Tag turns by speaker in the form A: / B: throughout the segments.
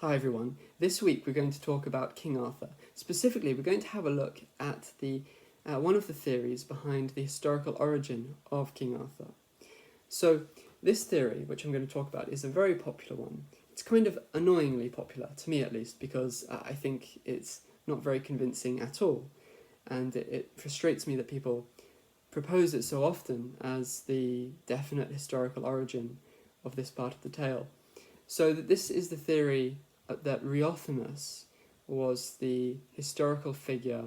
A: Hi everyone. This week we're going to talk about King Arthur. Specifically, we're going to have a look at one of the theories behind the historical origin of King Arthur. So, this theory, which I'm going to talk about, is a very popular one. It's kind of annoyingly popular, to me at least, because I think it's not very convincing at all, and it frustrates me that people propose it so often as the definite historical origin of this part of the tale. So this is the theory that Riothamus was the historical figure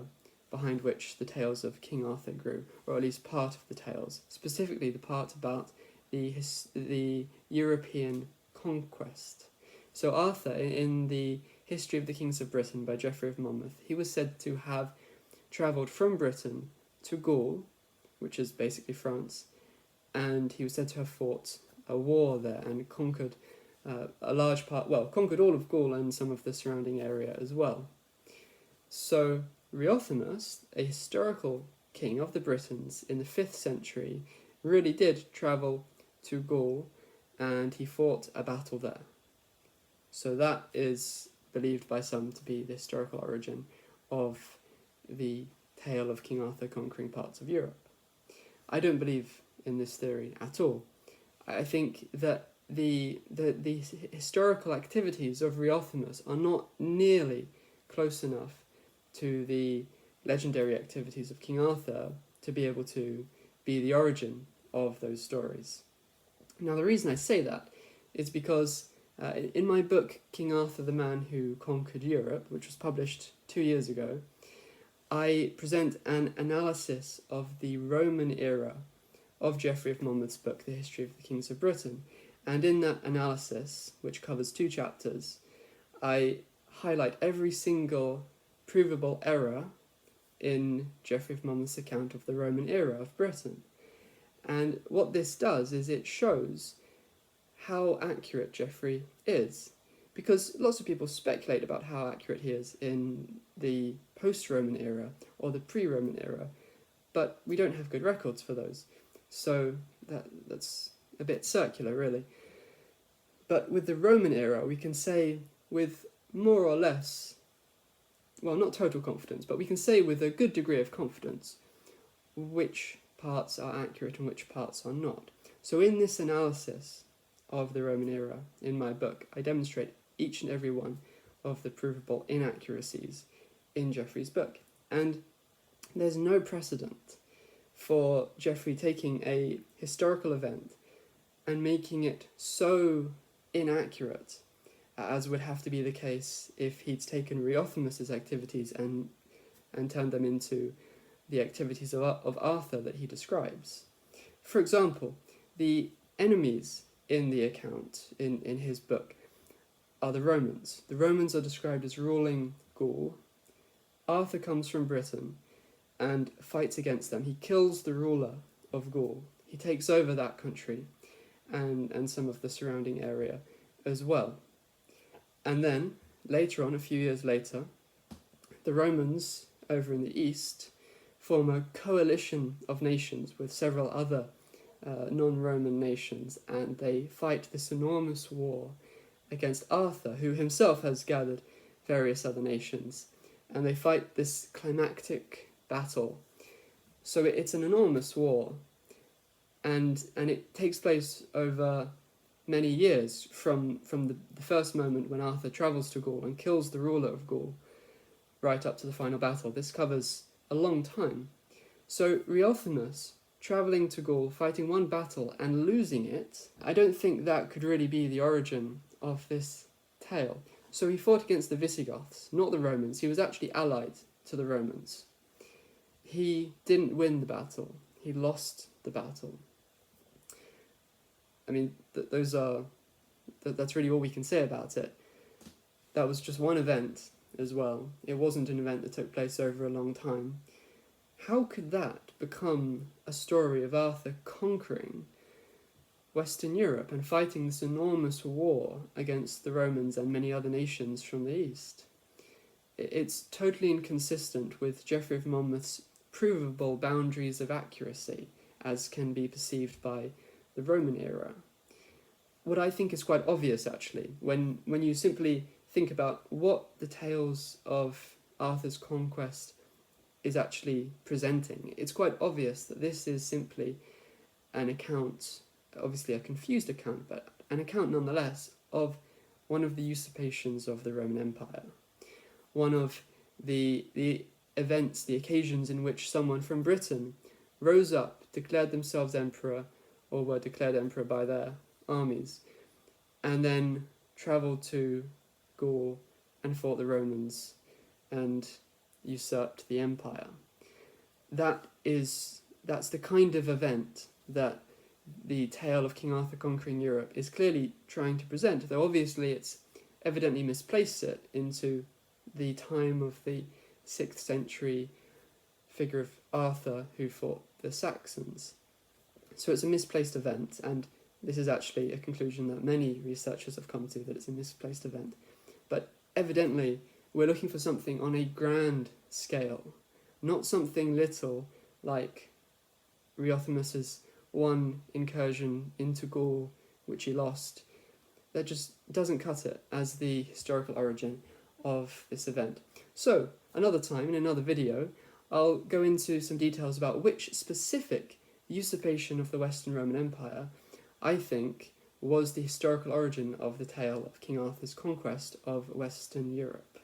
A: behind which the tales of King Arthur grew, or at least part of the tales, specifically the part about the European conquest. So Arthur, in the History of the Kings of Britain by Geoffrey of Monmouth, he was said to have travelled from Britain to Gaul, which is basically France, and he was said to have fought a war there and conquered a large part, conquered all of Gaul and some of the surrounding area as well. So Riothamus, a historical king of the Britons in the 5th century, really did travel to Gaul and he fought a battle there. So that is believed by some to be the historical origin of the tale of King Arthur conquering parts of Europe. I don't believe in this theory at all. I think that the historical activities of Riothamus are not nearly close enough to the legendary activities of King Arthur to be able to be the origin of those stories. Now, the reason I say that is because in my book, King Arthur, the Man Who Conquered Europe, which was published 2 years ago, I present an analysis of the Roman era of Geoffrey of Monmouth's book, The History of the Kings of Britain. And in that analysis, which covers 2 chapters, I highlight every single provable error in Geoffrey of Monmouth's account of the Roman era of Britain. And what this does is it shows how accurate Geoffrey is. Because lots of people speculate about how accurate he is in the post-Roman era or the pre-Roman era, but we don't have good records for those. So that's a bit circular, really. But with the Roman era, we can say with more or less, well, not total confidence, but we can say with a good degree of confidence which parts are accurate and which parts are not. So in this analysis of the Roman era, in my book, I demonstrate each and every one of the provable inaccuracies in Geoffrey's book. And there's no precedent for Geoffrey taking a historical event and making it so inaccurate as would have to be the case if he'd taken Riothamus's activities and turned them into the activities of Arthur that he describes. For example, the enemies in the account in his book are the Romans. The Romans are described as ruling Gaul. Arthur comes from Britain and fights against them. He kills the ruler of Gaul. He takes over that country and some of the surrounding area as well. And then, later on, a few years later, the Romans over in the east form a coalition of nations with several other non-Roman nations, and they fight this enormous war against Arthur, who himself has gathered various other nations, and they fight this climactic battle. So it's an enormous war, and it takes place over many years from the first moment when Arthur travels to Gaul and kills the ruler of Gaul right up to the final battle. This covers a long time. So Riothamus travelling to Gaul, fighting one battle and losing it, I don't think that could really be the origin of this tale. So he fought against the Visigoths, not the Romans. He was actually allied to the Romans. He didn't win the battle. He lost the battle. I mean, that's really all we can say about it. That was just one event as well. It wasn't an event that took place over a long time. How could that become a story of Arthur conquering Western Europe and fighting this enormous war against the Romans and many other nations from the east? It's totally inconsistent with Geoffrey of Monmouth's provable boundaries of accuracy, as can be perceived by the Roman era. What I think is quite obvious, actually, when you simply think about what the tales of Arthur's conquest is actually presenting, it's quite obvious that this is simply an account, obviously a confused account, but an account nonetheless, of one of the usurpations of the Roman Empire. One of the events, the occasions in which someone from Britain rose up, declared themselves emperor, or were declared emperor by their armies, and then travelled to Gaul and fought the Romans and usurped the empire. That's the kind of event that the tale of King Arthur conquering Europe is clearly trying to present, though obviously it's evidently misplaced it into the time of the 6th century figure of Arthur who fought the Saxons. So it's a misplaced event, and this is actually a conclusion that many researchers have come to, that it's a misplaced event. But evidently we're looking for something on a grand scale, not something little like Riothamus's one incursion into Gaul, which he lost. That just doesn't cut it as the historical origin of this event. So, another time, in another video, I'll go into some details about which specific usurpation of the Western Roman Empire I think was the historical origin of the tale of King Arthur's conquest of Western Europe.